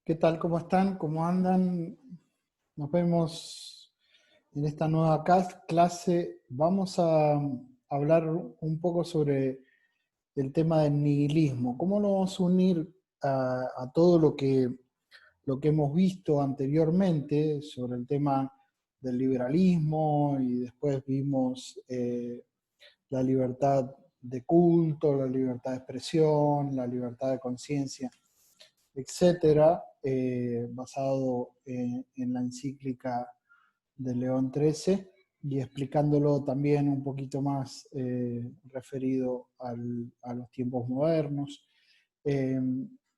¿Qué tal? ¿Cómo están? ¿Cómo andan? Nos vemos en esta nueva clase. Vamos a hablar un poco sobre el tema del nihilismo. ¿Cómo lo vamos a unir a todo lo que hemos visto anteriormente sobre el tema del liberalismo y después vimos la libertad de culto, la libertad de expresión, la libertad de conciencia, etcétera, basado en la encíclica de León XIII y explicándolo también un poquito más referido a los tiempos modernos. Eh,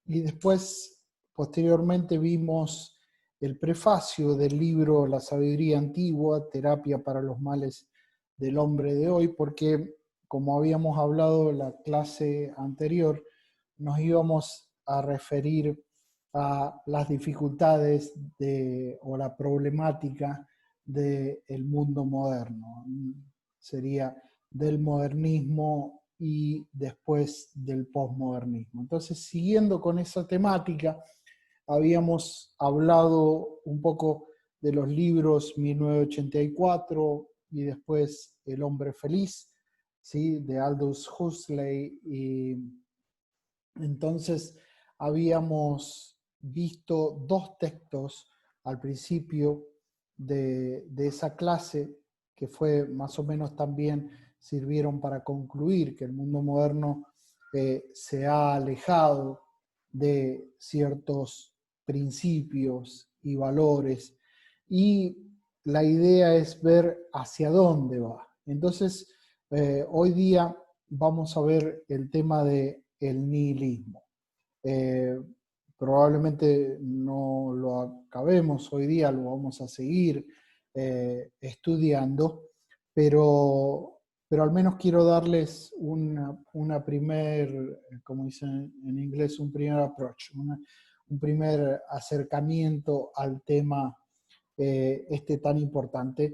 y después, posteriormente, vimos el prefacio del libro La sabiduría antigua, terapia para los males del hombre de hoy, porque como habíamos hablado en la clase anterior, nos íbamos a referir a las dificultades o la problemática del mundo moderno. Sería del modernismo y después del posmodernismo. Entonces, siguiendo con esa temática, habíamos hablado un poco de los libros 1984 y después El hombre feliz, ¿sí? De Aldous Huxley. Y entonces habíamos visto dos textos al principio de esa clase que fue más o menos también sirvieron para concluir que el mundo moderno se ha alejado de ciertos principios y valores y la idea es ver hacia dónde va. Entonces, hoy día vamos a ver el tema de el nihilismo. Eh, Probablemente no lo acabemos hoy día, lo vamos a seguir estudiando, pero al menos quiero darles una primer, como dicen en inglés, un primer approach, un primer acercamiento al tema este tan importante,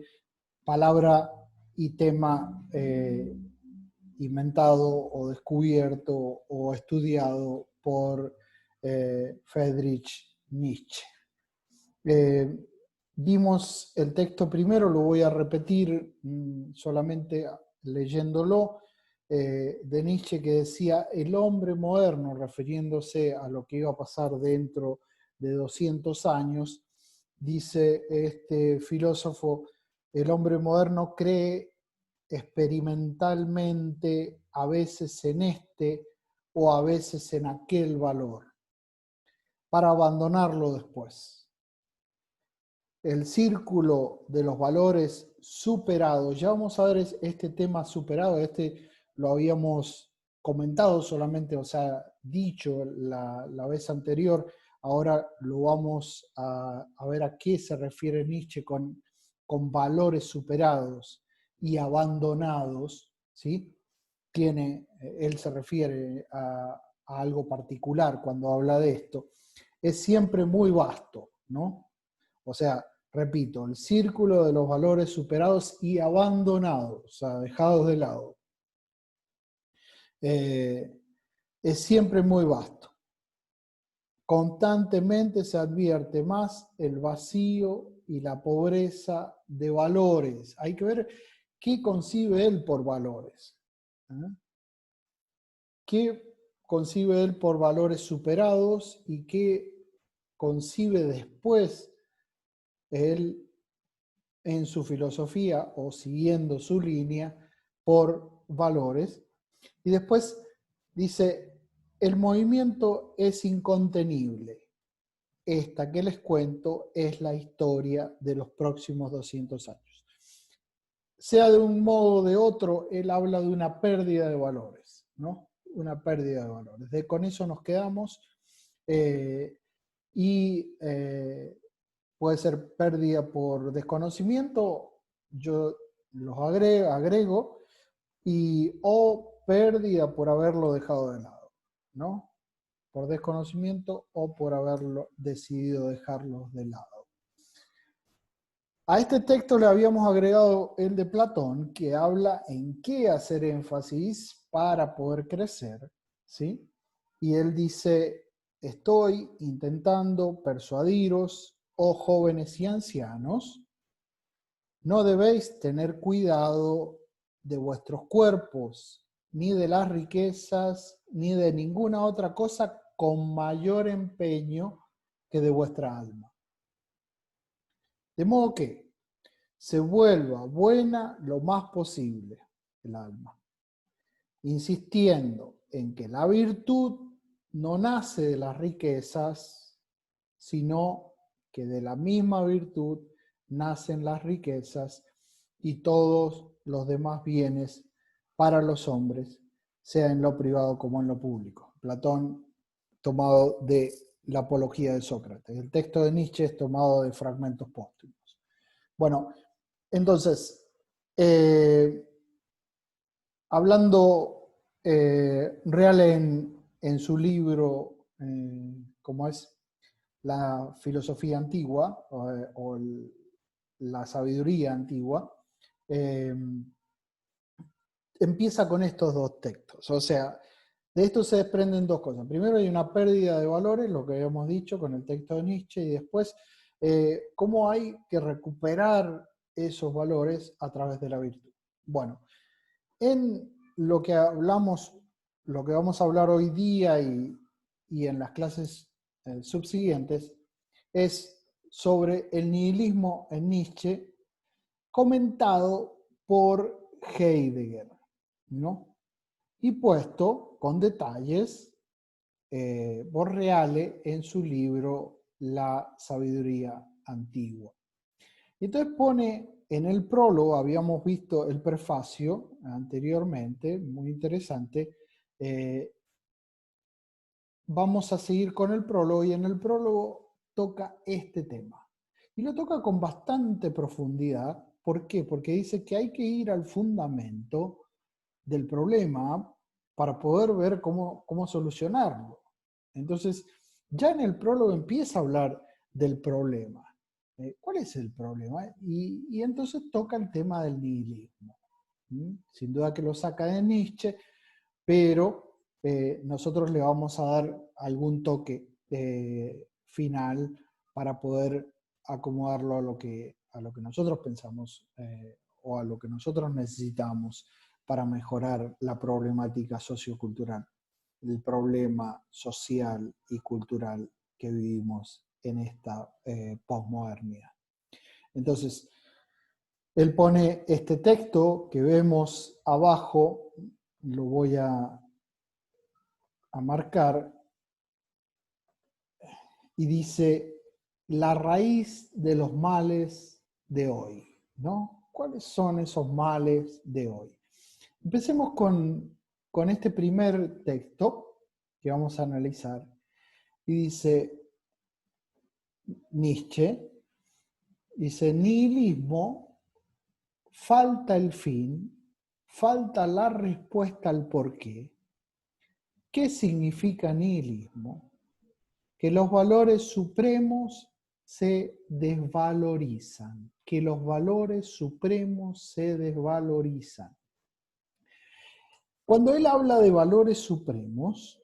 palabra y tema inventado o descubierto o estudiado por Friedrich Nietzsche. Eh, Vimos el texto primero, lo voy a repetir solamente leyéndolo, de Nietzsche, que decía: el hombre moderno, refiriéndose a lo que iba a pasar dentro de 200 años, dice este filósofo: el hombre moderno cree experimentalmente a veces en este o a veces en aquel valor, para abandonarlo después. El círculo de los valores superados, ya vamos a ver este tema superado, este lo habíamos comentado solamente, o sea, dicho la vez anterior, ahora lo vamos a ver a qué se refiere Nietzsche con valores superados y abandonados, ¿sí? Él se refiere a algo particular cuando habla de esto, es siempre muy vasto, ¿no? O sea, repito, el círculo de los valores superados y abandonados, o sea, dejados de lado, eh, es siempre muy vasto. Constantemente se advierte más el vacío y la pobreza de valores. Hay que ver qué concibe él por valores. ¿Eh? ¿Qué concibe él por valores superados y qué concibe después él en su filosofía o siguiendo su línea por valores? Y después dice: el movimiento es incontenible. Esta que les cuento es la historia de los próximos 200 años. Sea de un modo o de otro, él habla de una pérdida de valores, ¿no? Una pérdida de valores. Con eso nos quedamos. eh, y puede ser pérdida por desconocimiento, yo los agrego, o pérdida por haberlo dejado de lado, ¿no? Por desconocimiento o por haberlo decidido dejarlos de lado. A este texto le habíamos agregado el de Platón, que habla en qué hacer énfasis para poder crecer, ¿sí? Y él dice estoy intentando persuadiros, oh jóvenes y ancianos, no debéis tener cuidado de vuestros cuerpos, ni de las riquezas, ni de ninguna otra cosa con mayor empeño que de vuestra alma. De modo que se vuelva buena lo más posible el alma, insistiendo en que la virtud no nace de las riquezas, sino que de la misma virtud nacen las riquezas y todos los demás bienes para los hombres, sea en lo privado como en lo público. Platón, tomado de la Apología de Sócrates. El texto de Nietzsche es tomado de fragmentos póstumos. Bueno, entonces, hablando Reale en su libro, ¿cómo es? La filosofía antigua o la sabiduría antigua, empieza con estos dos textos. O sea, de esto se desprenden dos cosas. Primero hay una pérdida de valores, lo que habíamos dicho con el texto de Nietzsche, y después cómo hay que recuperar esos valores a través de la virtud. Bueno, en lo que hablamos, lo que vamos a hablar hoy día y en las clases subsiguientes, es sobre el nihilismo en Nietzsche comentado por Heidegger, ¿no? Y puesto con detalles por Reale en su libro La sabiduría antigua. Entonces pone en el prólogo, habíamos visto el prefacio anteriormente, muy interesante, vamos a seguir con el prólogo y en el prólogo toca este tema. Y lo toca con bastante profundidad. ¿Por qué? Porque dice que hay que ir al fundamento del problema para poder ver cómo solucionarlo. Entonces, ya en el prólogo empieza a hablar del problema. ¿Cuál es el problema? Y entonces toca el tema del nihilismo. Sin duda que lo saca de Nietzsche, pero nosotros le vamos a dar algún toque final para poder acomodarlo a lo que nosotros pensamos o a lo que nosotros necesitamos para mejorar la problemática sociocultural, el problema social y cultural que vivimos en esta posmodernidad. Entonces, él pone este texto que vemos abajo, lo voy a marcar, y dice, la raíz de los males de hoy, ¿no? ¿Cuáles son esos males de hoy? Empecemos con este primer texto que vamos a analizar, y dice Nietzsche, dice, nihilismo, falta el fin, falta la respuesta al porqué. ¿Qué significa nihilismo? Que los valores supremos se desvalorizan, que los valores supremos se desvalorizan. Cuando él habla de valores supremos,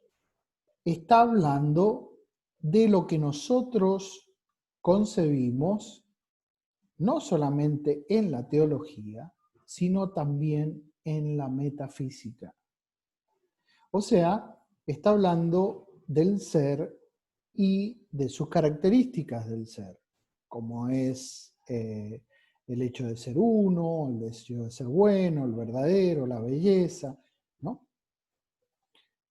está hablando de lo que nosotros concebimos, no solamente en la teología, sino también en la metafísica. O sea, está hablando del ser y de sus características del ser, como es el hecho de ser uno, el hecho de ser bueno, el verdadero, la belleza, ¿no?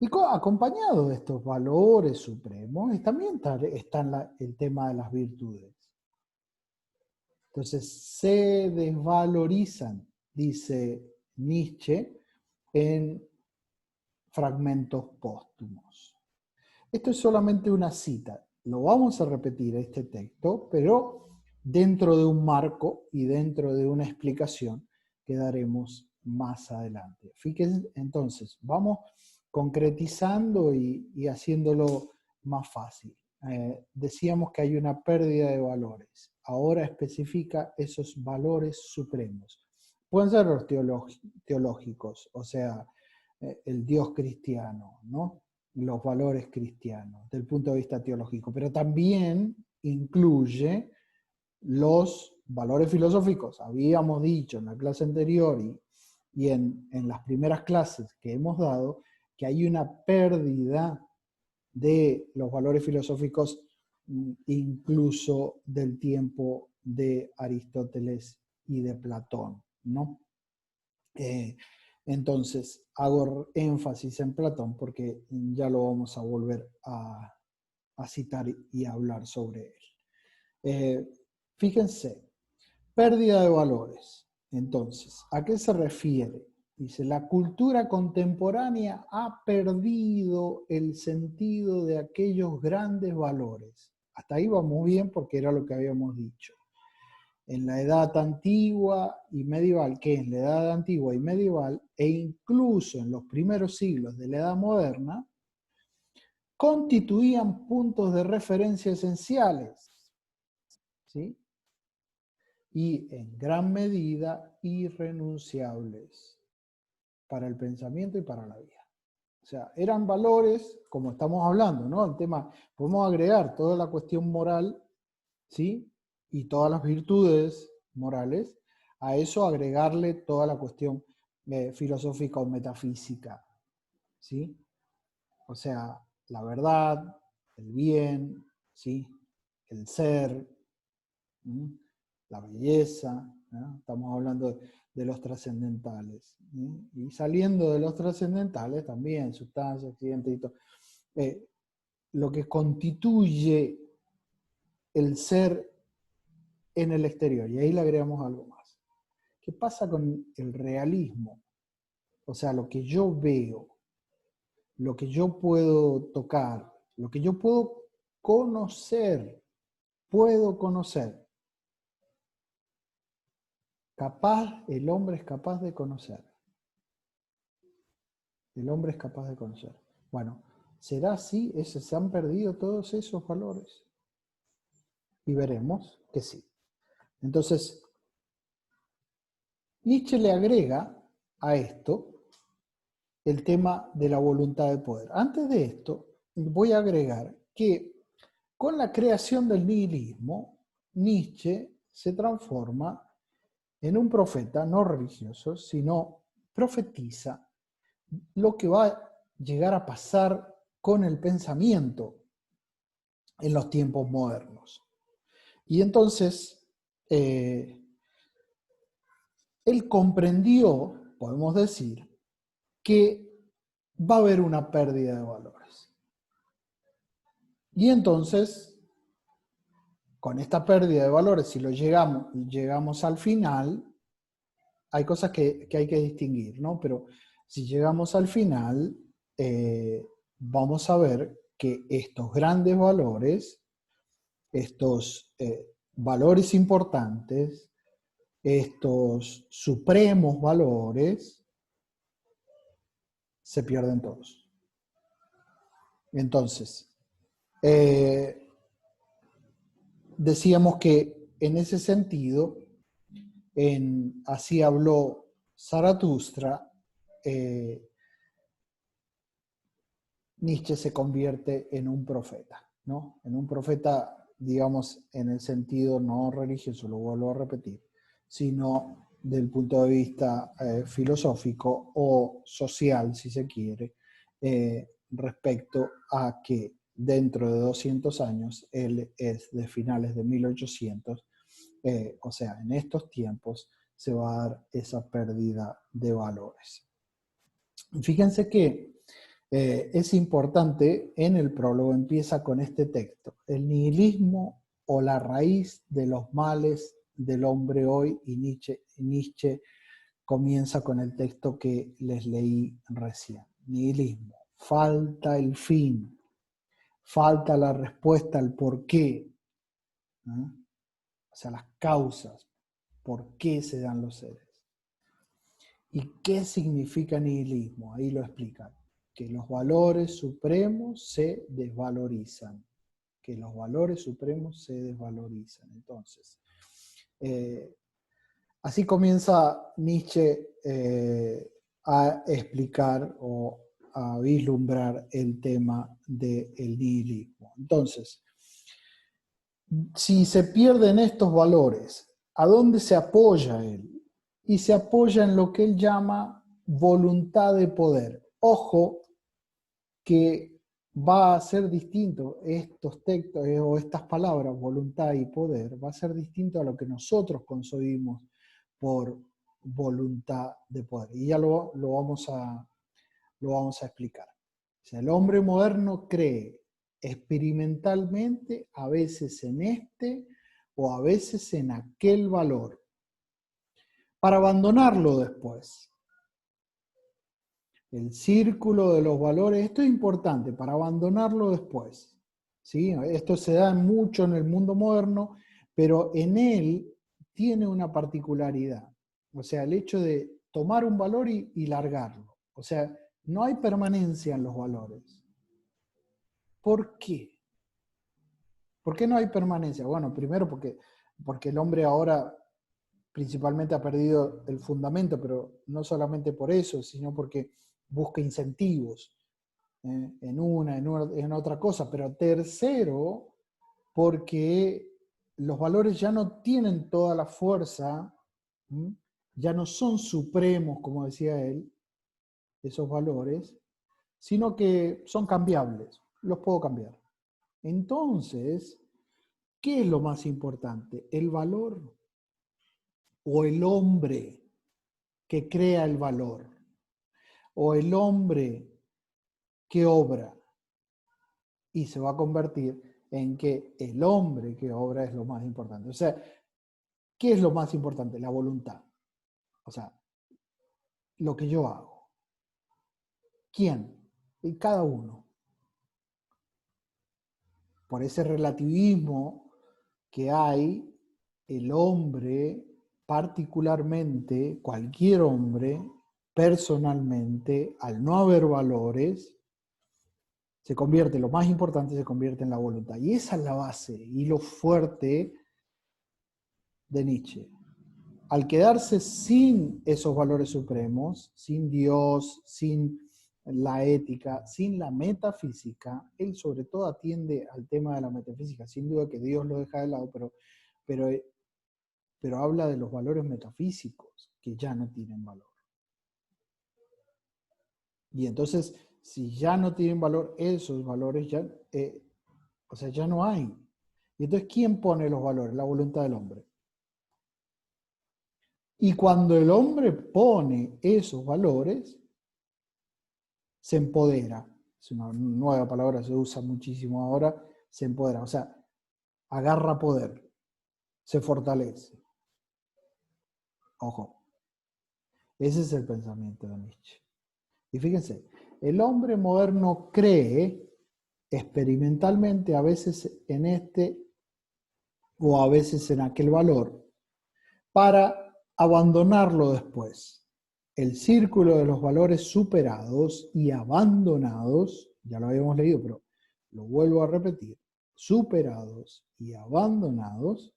Y acompañado de estos valores supremos, también está el tema de las virtudes. Entonces, se desvalorizan, dice Nietzsche, en fragmentos póstumos. Esto es solamente una cita. Lo vamos a repetir este texto, pero dentro de un marco y dentro de una explicación que daremos más adelante. Fíjense, entonces, vamos concretizando y haciéndolo más fácil. Decíamos que hay una pérdida de valores. Ahora especifica esos valores supremos. Pueden ser los teológicos, o sea, el Dios cristiano, ¿no? los valores cristianos, desde el punto de vista teológico, pero también incluye los valores filosóficos. Habíamos dicho en la clase anterior y en las primeras clases que hemos dado, que hay una pérdida de los valores filosóficos incluso del tiempo de Aristóteles y de Platón, ¿no? Entonces, hago énfasis en Platón porque ya lo vamos a volver a citar y a hablar sobre él. Fíjense, pérdida de valores. Entonces, ¿a qué se refiere? Dice, la cultura contemporánea ha perdido el sentido de aquellos grandes valores. Hasta ahí vamos bien porque era lo que habíamos dicho. En la edad antigua y medieval, que es la edad antigua y medieval, e incluso en los primeros siglos de la edad moderna, constituían puntos de referencia esenciales, ¿sí? Y en gran medida irrenunciables para el pensamiento y para la vida. O sea, eran valores, como estamos hablando, ¿no? El tema, podemos agregar toda la cuestión moral, ¿sí? Y todas las virtudes morales, a eso agregarle toda la cuestión filosófica o metafísica, ¿sí? O sea, la verdad, el bien, ¿sí? El ser, ¿sí? La belleza, ¿no? Estamos hablando de los trascendentales. ¿Sí? Y saliendo de los trascendentales también, sustancias, accidentes y todo. Lo que constituye el ser en el exterior. Y ahí le agregamos algo más. ¿Qué pasa con el realismo? O sea, lo que yo veo, lo que yo puedo tocar, lo que yo puedo conocer. El hombre es capaz de conocer. El hombre es capaz de conocer. Bueno, ¿será así? ¿Se han perdido todos esos valores? Y veremos que sí. Entonces, Nietzsche le agrega a esto el tema de la voluntad de poder. Antes de esto, voy a agregar que con la creación del nihilismo, Nietzsche se transforma en un profeta no religioso, sino profetiza lo que va a llegar a pasar con el pensamiento en los tiempos modernos. Y entonces, él comprendió, podemos decir, que va a haber una pérdida de valores. Y entonces, con esta pérdida de valores, si llegamos al final, hay cosas que hay que distinguir, ¿no? Pero si llegamos al final, vamos a ver que estos grandes valores, estos valores importantes, estos supremos valores, se pierden todos. Entonces, decíamos que en ese sentido, así habló Zaratustra, Nietzsche se convierte en un profeta, ¿no? En un profeta, digamos, en el sentido no religioso, lo vuelvo a repetir, sino del punto de vista filosófico o social, si se quiere, respecto a que dentro de 200 años, él es de finales de 1800, o sea, en estos tiempos se va a dar esa pérdida de valores. Fíjense que es importante, en el prólogo empieza con este texto: el nihilismo o la raíz de los males del hombre hoy, y Nietzsche comienza con el texto que les leí recién. Nihilismo, falta el fin, falta la respuesta al por qué, ¿no? O sea, las causas, por qué se dan los seres. ¿Y qué significa nihilismo? Ahí lo explican. Que los valores supremos se desvalorizan. Que los valores supremos se desvalorizan. Entonces, así comienza Nietzsche a explicar o a vislumbrar el tema del nihilismo. Entonces, si se pierden estos valores, ¿a dónde se apoya él? Y se apoya en lo que él llama voluntad de poder. Ojo, que va a ser distinto estos textos o estas palabras, voluntad y poder, va a ser distinto a lo que nosotros concebimos por voluntad de poder. Y ya lo vamos a explicar. O sea, el hombre moderno cree experimentalmente, a veces en este o a veces en aquel valor, para abandonarlo después. El círculo de los valores, esto es importante, para abandonarlo después. ¿Sí? Esto se da mucho en el mundo moderno, pero en él tiene una particularidad. O sea, el hecho de tomar un valor y largarlo. O sea, no hay permanencia en los valores. ¿Por qué? ¿Por qué no hay permanencia? Bueno, primero porque el hombre ahora principalmente ha perdido el fundamento, pero no solamente por eso, sino porque busca incentivos en otra cosa. Pero tercero, porque los valores ya no tienen toda la fuerza, ya no son supremos, como decía él, esos valores, sino que son cambiables, los puedo cambiar. Entonces, ¿qué es lo más importante? ¿El valor o el hombre que crea el valor? ¿O el hombre que obra? Y se va a convertir en que el hombre que obra es lo más importante. O sea, ¿qué es lo más importante? La voluntad. O sea, lo que yo hago. ¿Quién? Y cada uno. Por ese relativismo que hay, el hombre, particularmente, cualquier hombre, personalmente, al no haber valores, se convierte, lo más importante se convierte en la voluntad. Y esa es la base y lo fuerte de Nietzsche. Al quedarse sin esos valores supremos, sin Dios, sin la ética, sin la metafísica, él sobre todo atiende al tema de la metafísica, sin duda que Dios lo deja de lado, pero habla de los valores metafísicos que ya no tienen valor. Y entonces, si ya no tienen valor, esos valores ya, o sea, ya no hay. Y entonces, ¿quién pone los valores? La voluntad del hombre. Y cuando el hombre pone esos valores, se empodera. Es una nueva palabra, se usa muchísimo ahora, se empodera. O sea, agarra poder, se fortalece. Ojo, ese es el pensamiento de Nietzsche. Y fíjense, el hombre moderno cree experimentalmente, a veces en este o a veces en aquel valor, para abandonarlo después. El círculo de los valores superados y abandonados, ya lo habíamos leído, pero lo vuelvo a repetir, superados y abandonados,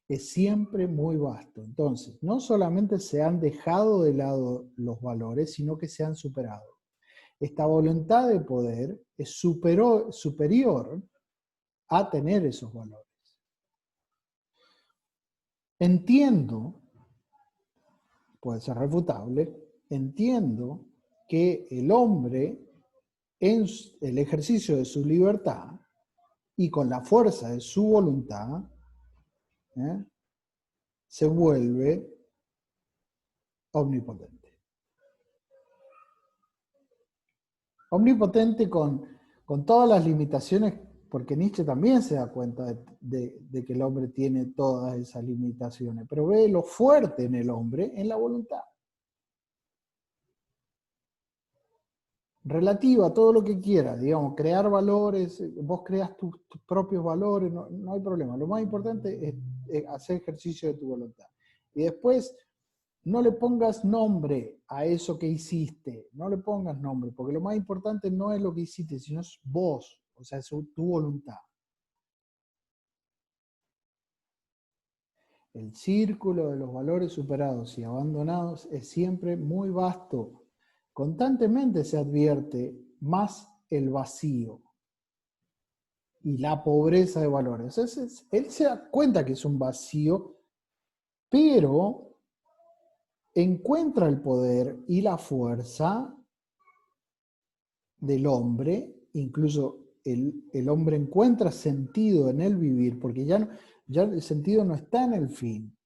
es siempre muy vasto. Entonces, no solamente se han dejado de lado los valores, sino que se han superado. Esta voluntad de poder es superior a tener esos valores. Entiendo, puede ser refutable, entiendo que el hombre en el ejercicio de su libertad y con la fuerza de su voluntad se vuelve omnipotente. Omnipotente con todas las limitaciones, porque Nietzsche también se da cuenta de que el hombre tiene todas esas limitaciones, pero ve lo fuerte en el hombre, en la voluntad. Relativa, todo lo que quieras, digamos, crear valores, vos creas tus propios valores, no hay problema. Lo más importante es hacer ejercicio de tu voluntad. Y después, no le pongas nombre a eso que hiciste, no le pongas nombre, porque lo más importante no es lo que hiciste, sino es vos, o sea, es tu voluntad. El círculo de los valores superados y abandonados es siempre muy vasto, constantemente se advierte más el vacío y la pobreza de valores. Él se da cuenta que es un vacío, pero encuentra el poder y la fuerza del hombre, incluso el hombre encuentra sentido en el vivir, porque ya el sentido no está en el fin,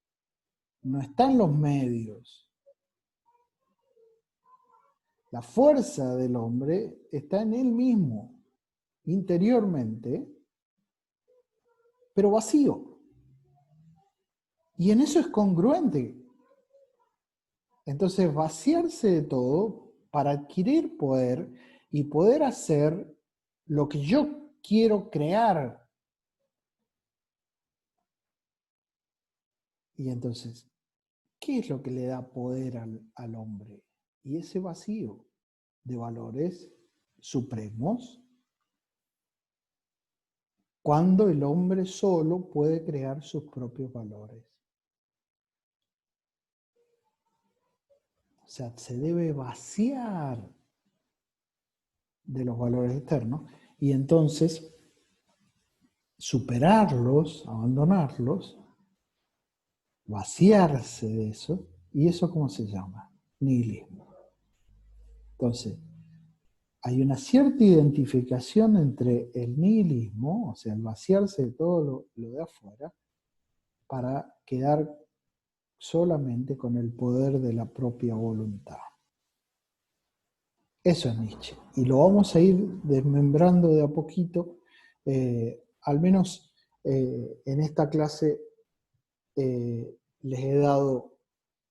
no está en los medios. La fuerza del hombre está en él mismo, interiormente, pero vacío. Y en eso es congruente. Entonces, vaciarse de todo para adquirir poder y poder hacer lo que yo quiero crear. Y entonces, ¿qué es lo que le da poder al hombre? Y ese vacío de valores supremos, cuando el hombre solo puede crear sus propios valores. O sea, se debe vaciar de los valores externos y entonces superarlos, abandonarlos, vaciarse de eso. ¿Y eso cómo se llama? Nihilismo. Entonces, hay una cierta identificación entre el nihilismo, o sea, el vaciarse de todo lo de afuera, para quedar solamente con el poder de la propia voluntad. Eso es Nietzsche. Y lo vamos a ir desmembrando de a poquito, al menos en esta clase les he dado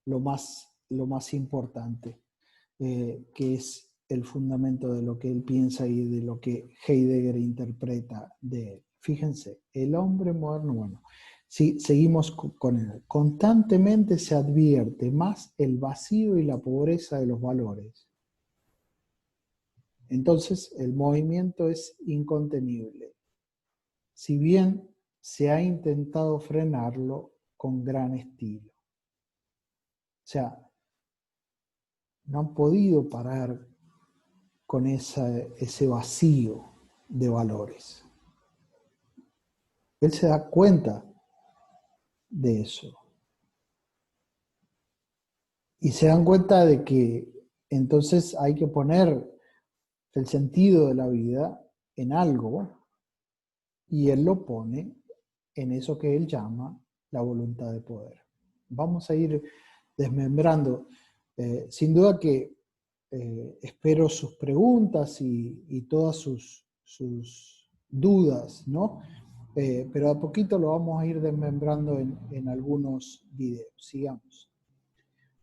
lo más importante, que es el fundamento de lo que él piensa y de lo que Heidegger interpreta de él. Fíjense, el hombre moderno, bueno, si seguimos con él, constantemente se advierte más el vacío y la pobreza de los valores. Entonces, el movimiento es incontenible. Si bien se ha intentado frenarlo con gran estilo. O sea, no han podido parar con ese vacío de valores. Él se da cuenta de eso. Y se dan cuenta de que entonces hay que poner el sentido de la vida en algo, y él lo pone en eso que él llama la voluntad de poder. Vamos a ir desmembrando. Sin duda que espero sus preguntas y todas sus dudas, ¿no? Pero a poquito lo vamos a ir desmembrando en algunos videos. Sigamos.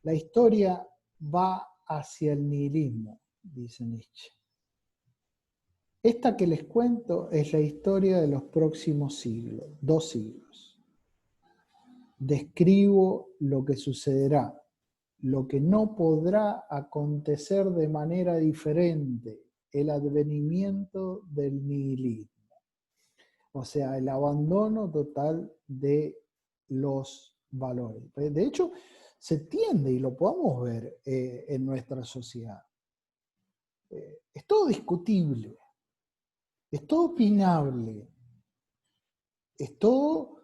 La historia va hacia el nihilismo, dice Nietzsche. Esta que les cuento es la historia de los próximos siglos, 2 siglos. Describo lo que sucederá, lo que no podrá acontecer de manera diferente, el advenimiento del nihilismo. O sea, el abandono total de los valores. De hecho, se tiende, y lo podemos ver en nuestra sociedad. Es todo discutible, es todo opinable, es todo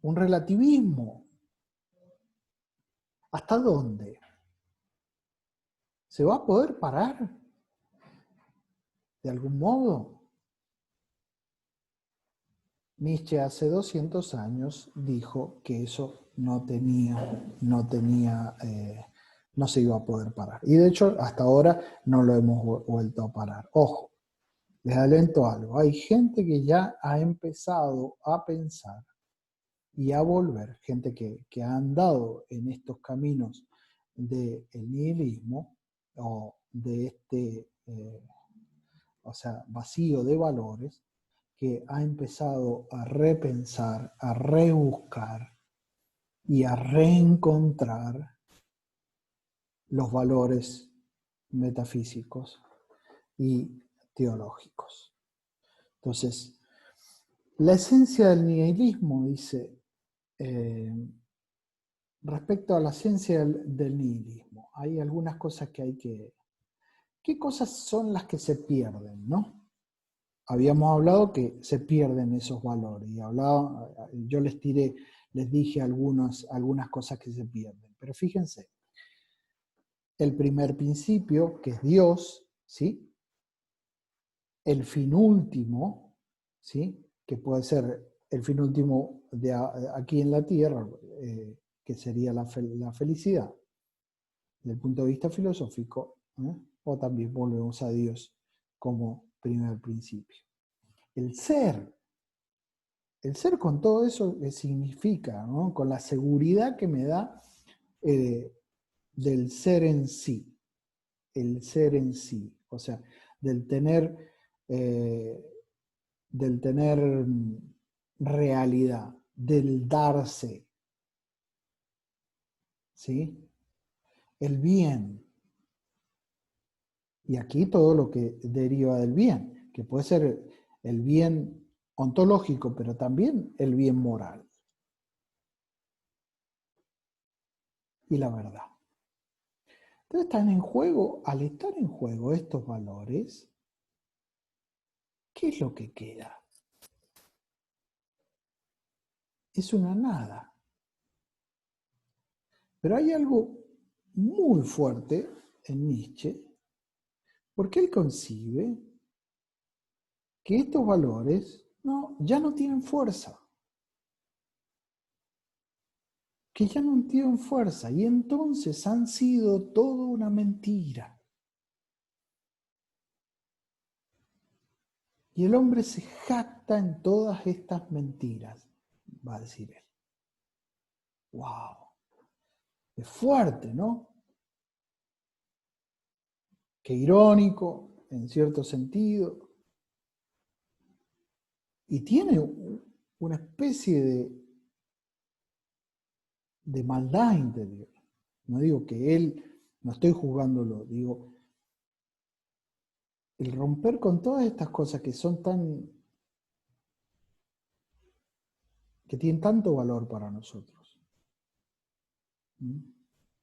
un relativismo. ¿Hasta dónde? ¿Se va a poder parar de algún modo? Nietzsche hace 200 años dijo que eso no se iba a poder parar. Y de hecho, hasta ahora no lo hemos vuelto a parar. Ojo, les alento algo. Hay gente que ya ha empezado a pensar y a volver, gente que ha andado en estos caminos del nihilismo o de este vacío de valores, que ha empezado a repensar, a rebuscar y a reencontrar los valores metafísicos y teológicos. Entonces, la esencia del nihilismo, dice respecto a la ciencia del nihilismo, hay algunas cosas que hay que... ¿Qué cosas son las que se pierden, no? Habíamos hablado que se pierden esos valores, y yo les dije algunas cosas que se pierden, pero fíjense, el primer principio, que es Dios, ¿sí? El fin último, ¿sí? Que puede ser el fin último de aquí en la tierra, que sería la felicidad, desde el punto de vista filosófico, ¿eh? O también volvemos a Dios como primer principio. El ser con todo eso que significa, ¿no? Con la seguridad que me da del ser en sí, el ser en sí, o sea, del tener realidad, del darse, ¿sí? El bien. Y aquí todo lo que deriva del bien, que puede ser el bien ontológico, pero también el bien moral. Y la verdad. Entonces están en juego, al estar en juego estos valores, ¿qué es lo que queda? Es una nada. Pero hay algo muy fuerte en Nietzsche, porque él concibe que estos valores ya no tienen fuerza. Que ya no tienen fuerza y entonces han sido toda una mentira. Y el hombre se jacta en todas estas mentiras, va a decir él. ¡Wow! Es fuerte, ¿no? Qué irónico, en cierto sentido. Y tiene una especie de maldad interior. No digo que él, no estoy juzgándolo, digo, el romper con todas estas cosas que son que tienen tanto valor para nosotros.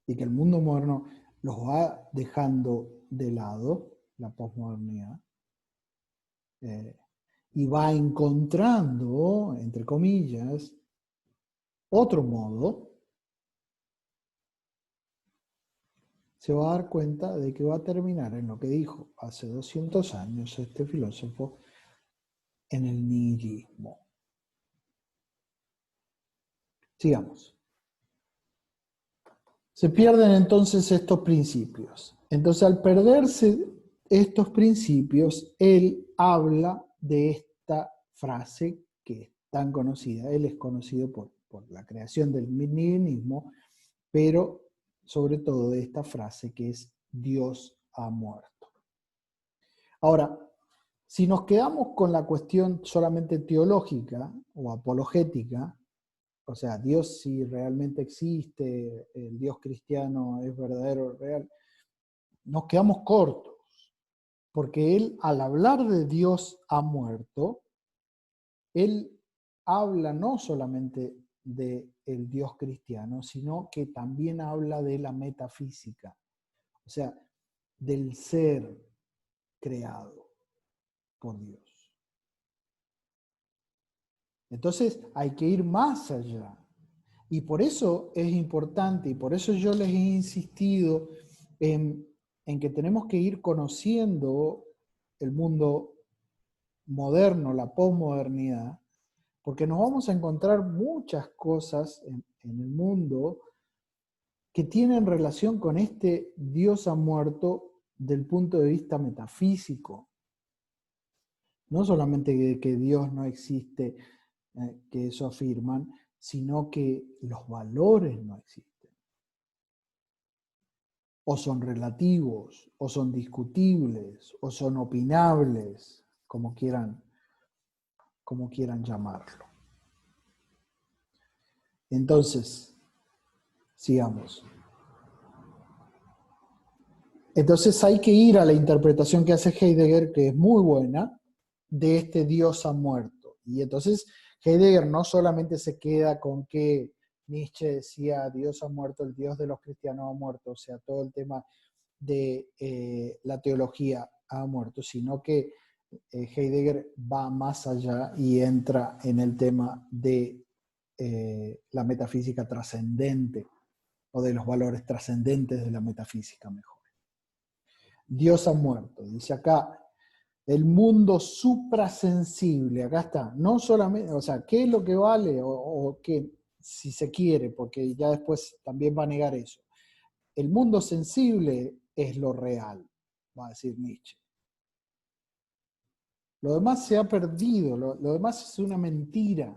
Y que el mundo moderno los va dejando de lado, la posmodernidad, y va encontrando, entre comillas, otro modo, se va a dar cuenta de que va a terminar en lo que dijo hace 200 años este filósofo, en el nihilismo. Sigamos. Se pierden entonces estos principios. Entonces, al perderse estos principios, él habla de esta frase que es tan conocida. Él es conocido por la creación del nihilismo, pero sobre todo de esta frase que es Dios ha muerto. Ahora, si nos quedamos con la cuestión solamente teológica o apologética, o sea, Dios si realmente existe, el Dios cristiano es verdadero, real, nos quedamos cortos, porque él al hablar de Dios ha muerto, él habla no solamente del Dios cristiano, sino que también habla de la metafísica, o sea, del ser creado por Dios. Entonces hay que ir más allá. Y por eso es importante, y por eso yo les he insistido en que tenemos que ir conociendo el mundo moderno, la posmodernidad, porque nos vamos a encontrar muchas cosas en el mundo que tienen relación con este Dios ha muerto del punto de vista metafísico. No solamente que Dios no existe, que eso afirman, sino que los valores no existen. O son relativos, o son discutibles, o son opinables, como quieran llamarlo. Entonces, sigamos. Entonces hay que ir a la interpretación que hace Heidegger, que es muy buena, de este Dios ha muerto. Y entonces Heidegger no solamente se queda con que Nietzsche decía, Dios ha muerto, el Dios de los cristianos ha muerto, o sea, todo el tema de la teología ha muerto, sino que Heidegger va más allá y entra en el tema de la metafísica trascendente, o de los valores trascendentes de la metafísica mejor. Dios ha muerto, dice acá, el mundo suprasensible, acá está, no solamente, o sea, ¿qué es lo que vale? O qué, si se quiere, porque ya después también va a negar eso. El mundo sensible es lo real, va a decir Nietzsche. Lo demás se ha perdido, lo demás es una mentira.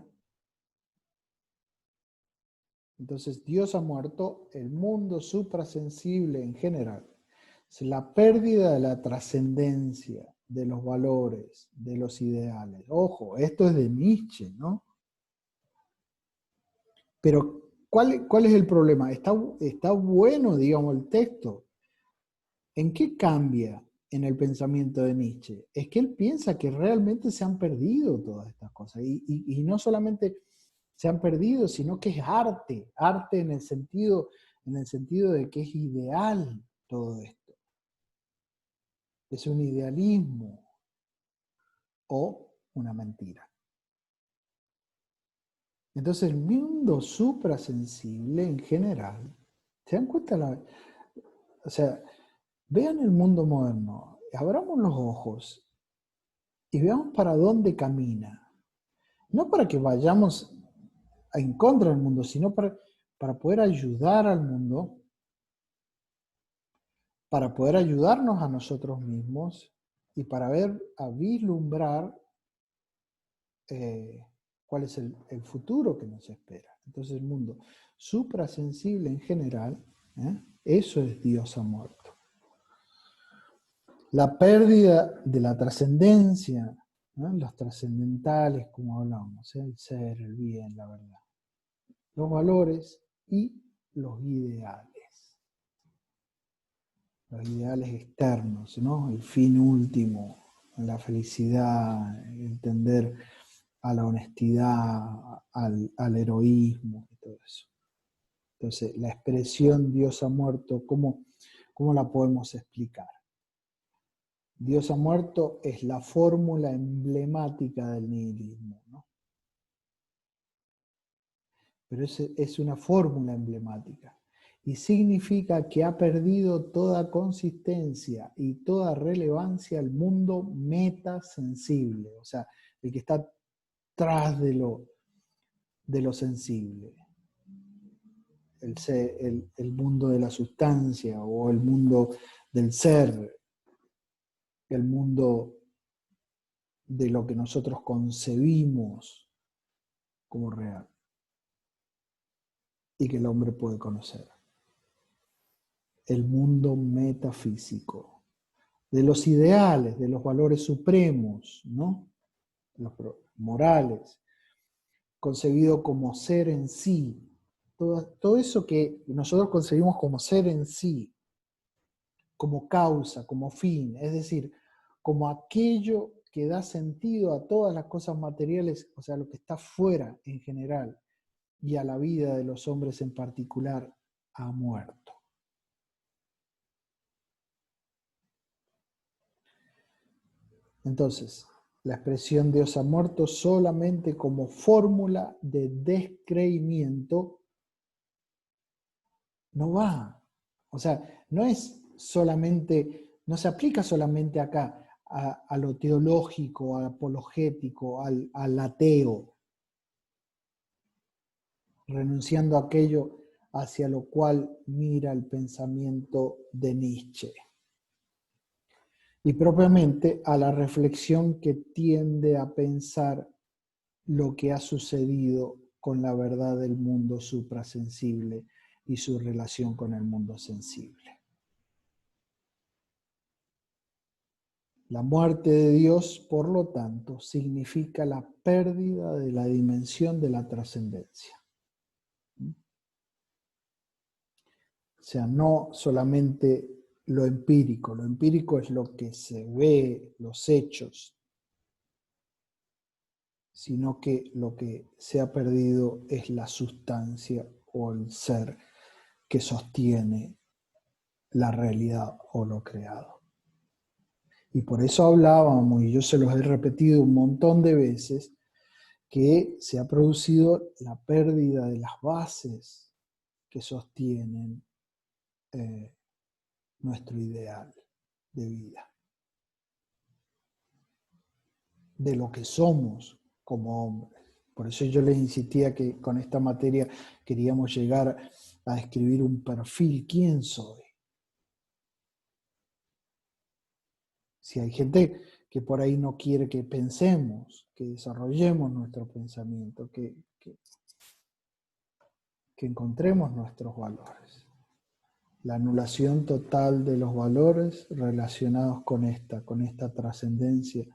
Entonces Dios ha muerto, el mundo suprasensible en general. Es la pérdida de la trascendencia, de los valores, de los ideales. Ojo, esto es de Nietzsche, ¿no? Pero, ¿cuál es el problema? Está bueno, digamos, el texto. ¿En qué cambia en el pensamiento de Nietzsche? Es que él piensa que realmente se han perdido todas estas cosas. Y no solamente se han perdido, sino que es arte. Arte en el sentido de que es ideal todo esto. Es un idealismo o una mentira. Entonces el mundo suprasensible en general, ¿se dan cuenta? O sea, vean el mundo moderno, abramos los ojos y veamos para dónde camina. No para que vayamos en contra del mundo, sino para poder ayudar al mundo, para poder ayudarnos a nosotros mismos y para vislumbrar cuál es el futuro que nos espera. Entonces el mundo suprasensible en general, eso es Dios ha muerto. La pérdida de la trascendencia, los trascendentales, como hablamos, el ser, el bien, la verdad, los valores y los ideales externos, ¿no? El fin último, la felicidad, el tender a la honestidad, al heroísmo y todo eso. Entonces, la expresión Dios ha muerto, ¿cómo la podemos explicar? Dios ha muerto es la fórmula emblemática del nihilismo, ¿no? Pero es una fórmula emblemática y significa que ha perdido toda consistencia y toda relevancia el mundo metasensible, o sea, el que está tras de lo sensible. El mundo de la sustancia o el mundo del ser, el mundo de lo que nosotros concebimos como real y que el hombre puede conocer. El mundo metafísico, de los ideales, de los valores supremos, ¿no? Los morales, concebido como ser en sí. Todo eso que nosotros concebimos como ser en sí, como causa, como fin, es decir, como aquello que da sentido a todas las cosas materiales, o sea, lo que está fuera en general, y a la vida de los hombres en particular, ha muerto. Entonces, la expresión Dios ha muerto solamente como fórmula de descreimiento no va. O sea, no es solamente, no se aplica solamente acá a lo teológico, al apologético, al ateo, renunciando a aquello hacia lo cual mira el pensamiento de Nietzsche. Y propiamente a la reflexión que tiende a pensar lo que ha sucedido con la verdad del mundo suprasensible y su relación con el mundo sensible. La muerte de Dios, por lo tanto, significa la pérdida de la dimensión de la trascendencia. O sea, no solamente lo empírico es lo que se ve, los hechos, sino que lo que se ha perdido es la sustancia o el ser que sostiene la realidad o lo creado. Y por eso hablábamos, y yo se los he repetido un montón de veces, que se ha producido la pérdida de las bases que sostienen nuestro ideal de vida, de lo que somos como hombres. Por eso yo les insistía que con esta materia queríamos llegar a escribir un perfil, ¿quién soy? Si hay gente que por ahí no quiere que pensemos, que desarrollemos nuestro pensamiento, que encontremos nuestros valores. La anulación total de los valores relacionados con esta trascendencia,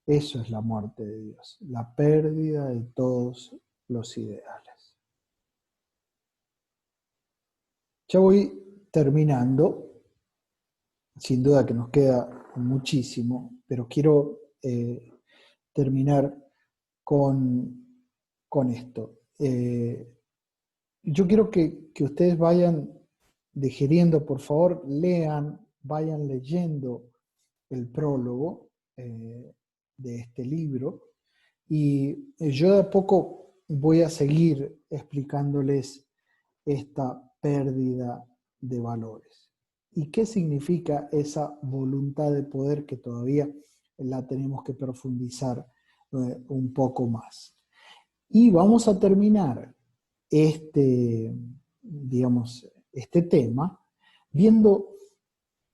eso es la muerte de Dios, la pérdida de todos los ideales. Ya voy terminando, sin duda que nos queda muchísimo, pero quiero terminar con esto. Yo quiero que ustedes vayan digiriendo, por favor, lean, vayan leyendo el prólogo de este libro, y yo de a poco voy a seguir explicándoles esta pérdida de valores. ¿Y qué significa esa voluntad de poder que todavía la tenemos que profundizar un poco más? Y vamos a terminar digamos, este tema viendo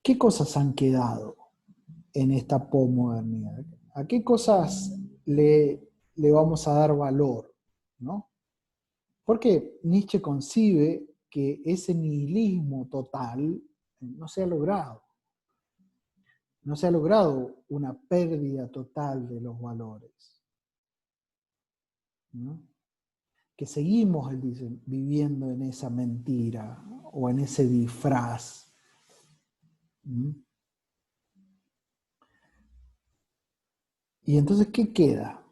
qué cosas han quedado en esta posmodernidad. ¿A qué cosas le vamos a dar valor? ¿No? Porque Nietzsche concibe que ese nihilismo total no se ha logrado. No se ha logrado una pérdida total de los valores, ¿no? Que seguimos, él dice, viviendo en esa mentira o en ese disfraz. Y entonces, ¿qué queda?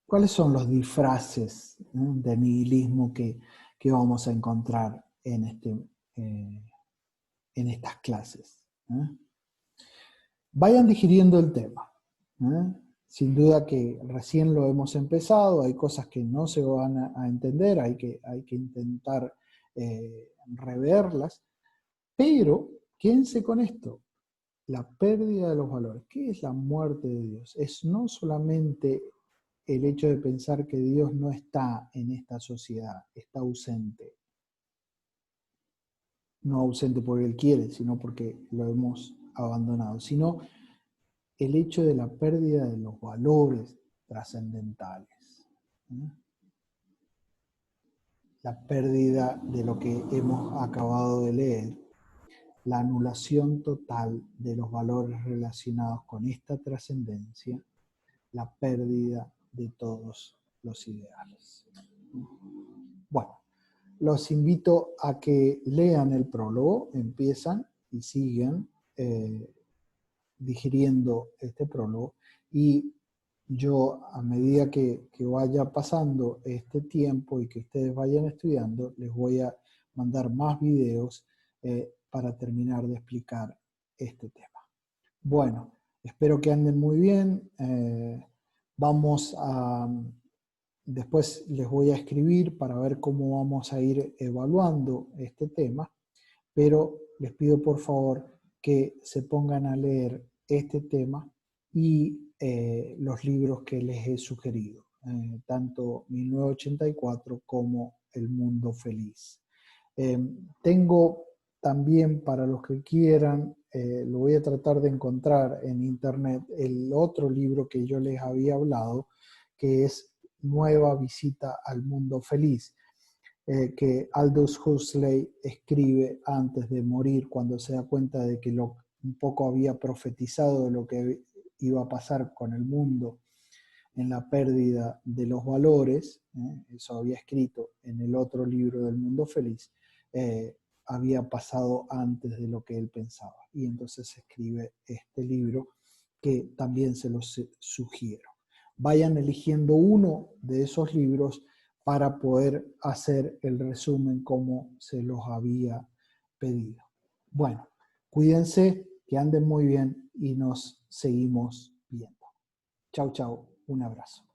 ¿Cuáles son los disfraces, ¿no?, de nihilismo que vamos a encontrar en estas clases? Vayan digiriendo el tema. Sin duda que recién lo hemos empezado, hay cosas que no se van a entender, hay que intentar reverlas, pero quédense con esto: la pérdida de los valores. ¿Qué es la muerte de Dios? Es no solamente el hecho de pensar que Dios no está en esta sociedad, está ausente. No ausente porque Él quiere, sino porque lo hemos abandonado, sino el hecho de la pérdida de los valores trascendentales. La pérdida de lo que hemos acabado de leer, la anulación total de los valores relacionados con esta trascendencia, la pérdida de todos los ideales. Bueno, los invito a que lean el prólogo, empiezan y siguen digiriendo este prólogo, y yo, a medida que vaya pasando este tiempo y que ustedes vayan estudiando, les voy a mandar más videos para terminar de explicar este tema. Bueno, espero que anden muy bien. Después les voy a escribir para ver cómo vamos a ir evaluando este tema, pero les pido por favor que se pongan a leer este tema y los libros que les he sugerido, tanto 1984 como El Mundo Feliz. Tengo también, para los que quieran, lo voy a tratar de encontrar en internet, el otro libro que yo les había hablado, que es Nueva Visita al Mundo Feliz, que Aldous Huxley escribe antes de morir, cuando se da cuenta de que un poco había profetizado de lo que iba a pasar con el mundo en la pérdida de los valores. Eso había escrito en el otro libro del Mundo Feliz, había pasado antes de lo que él pensaba. Y entonces escribe este libro que también se los sugiero. Vayan eligiendo uno de esos libros para poder hacer el resumen como se los había pedido. Bueno, cuídense, que anden muy bien y nos seguimos viendo. Chau, chau, un abrazo.